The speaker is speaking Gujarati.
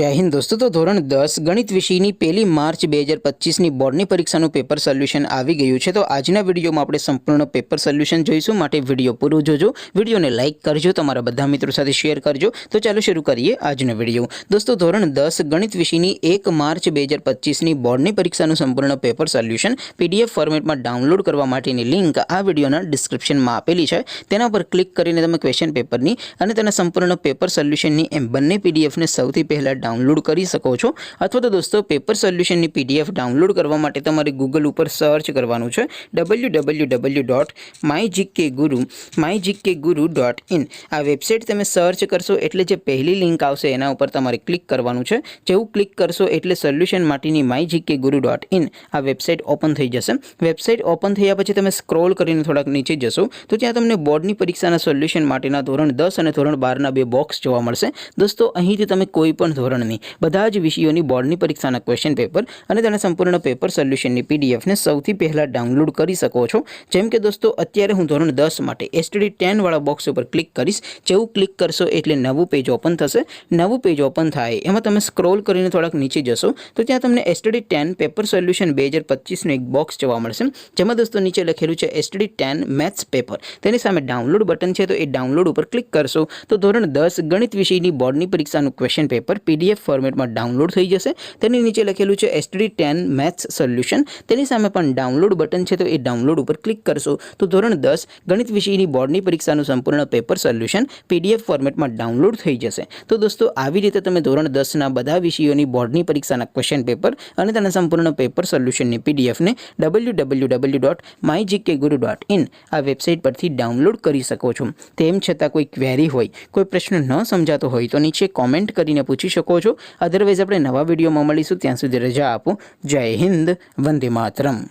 जय हिंद दोस्तों। तो ધોરણ 10 ગણિત વિષયની 1 માર્ચ 2025ની બોર્ડની પરીક્ષાનું પેપર સોલ્યુશન આવી ગયું છે। તો આજના વિડીયોમાં આપણે સંપૂર્ણ પેપર સોલ્યુશન જોઈશું, માટે વિડીયો પૂરો જોજો, વિડીયોને લાઇક કરજો, તમારા બધા મિત્રો સાથે શેર કરજો। તો ચાલો શરૂ કરીએ આજનો વિડીયો। દોસ્તો ધોરણ 10 ગણિત વિષયની 1 માર્ચ 2025ની બોર્ડની પરીક્ષાનું સંપૂર્ણ પેપર સોલ્યુશન પીડીએફ ફોર્મેટમાં ડાઉનલોડ કરવા માટેની લિંક આ વિડીયોના ડિસ્ક્રિપ્શનમાં આપેલી છે। તેના પર ક્લિક કરીને તમે ક્વેશ્ચન પેપરની અને તેના સંપૂર્ણ પેપર સોલ્યુશનની એમ બંને પીડીએફને સૌથી પહેલા डाउनलॉड કરી શકો છો। અથવા તો દોસ્તો પેપર સોલ્યુશનની પીડીએફ ડાઉનલોડ કરવા માટે તમારે ગૂગલ ઉપર સર્ચ કરવાનું છે www.mygkguru.in। આ વેબસાઇટ તમે સર્ચ કરશો એટલે જે પહેલી લિંક આવશે એના ઉપર તમારે ક્લિક કરવાનું છે। જેવું ક્લિક કરશો એટલે સોલ્યુશન માટેની mygkguru.in આ વેબસાઇટ ઓપન થઈ જશે। વેબસાઇટ ઓપન થયા પછી તમે સ્ક્રોલ કરીને થોડાક નીચે જશો તો ત્યાં તમને બોર્ડની પરીક્ષાના સોલ્યુશન માટેના ધોરણ 10 અને ધોરણ 12 ના બે બોક્સ જોવા મળશે। દોસ્તો અહીંથી તમે કોઈ પણ ધોરણની બધા જ વિષયોની બોર્ડની પરીક્ષાના ક્વેશ્ચન પેપર અને તેના સંપૂર્ણ પેપર સોલ્યુશનની પીડીએફને સૌથી પહેલા ડાઉનલોડ કરી શકો છો। જેમ કે દોસ્તો અત્યારે હું ધોરણ 10 માટે એસટીડી 10 વાળા બોક્સ ઉપર ક્લિક કરીશ। જેવું ક્લિક કરશો એટલે નવું પેજ ઓપન થશે। નવું પેજ ઓપન થાય એમાં તમે સ્ક્રોલ કરીને થોડાક નીચે જશો તો ત્યાં તમને એસટીડી 10 પેપર સોલ્યુશન 2025નું એક બોક્સ જોવા મળશે। જેમાં દોસ્તો નીચે લખેલું છે એસટીડી 10 મેથ્સ પેપર, તેની સામે ડાઉનલોડ બટન છે, તો એ ડાઉનલોડ ઉપર ક્લિક કરશો તો ધોરણ 10 ગણિત વિષયની બોર્ડની પરીક્ષાનું ક્વેશ્ચન પેપર પીડીએફ ફોર્મેટમાં ડાઉનલોડ થઈ જશે। તેની નીચે લખેલું છે એસટીડી 10 મેથ્સ સોલ્યુશન, તેની સામે પણ ડાઉનલોડ બટન છે, તો એ ડાઉનલોડ ઉપર ક્લિક કરશો તો ધોરણ 10 ગણિત વિષયની બોર્ડની પરીક્ષાનું સંપૂર્ણ પેપર સોલ્યુશન પીડીએફ ફોર્મેટમાં ડાઉનલોડ થઈ જશે। તો દોસ્તો આવી રીતે તમે ધોરણ 10 ના બધા વિષયોની બોર્ડની પરીક્ષાના ક્વેશ્ચન પેપર અને તેના સંપૂર્ણ પેપર સોલ્યુશનની પીડીએફને www.mygkguru.in આ વેબસાઇટ પરથી ડાઉનલોડ કરી શકો છો। તેમ છતાં કોઈ ક્વેરી હોય, કોઈ પ્રશ્ન ન સમજાતો હોય તો નીચે કોમેન્ટ કરીને પૂછી શકો છો। અધરવાઇઝ આપણે નવા વિડીયોમાં મળીશું, ત્યાં સુધી રજા આપો। જય હિન્દ, વંદે માતરમ।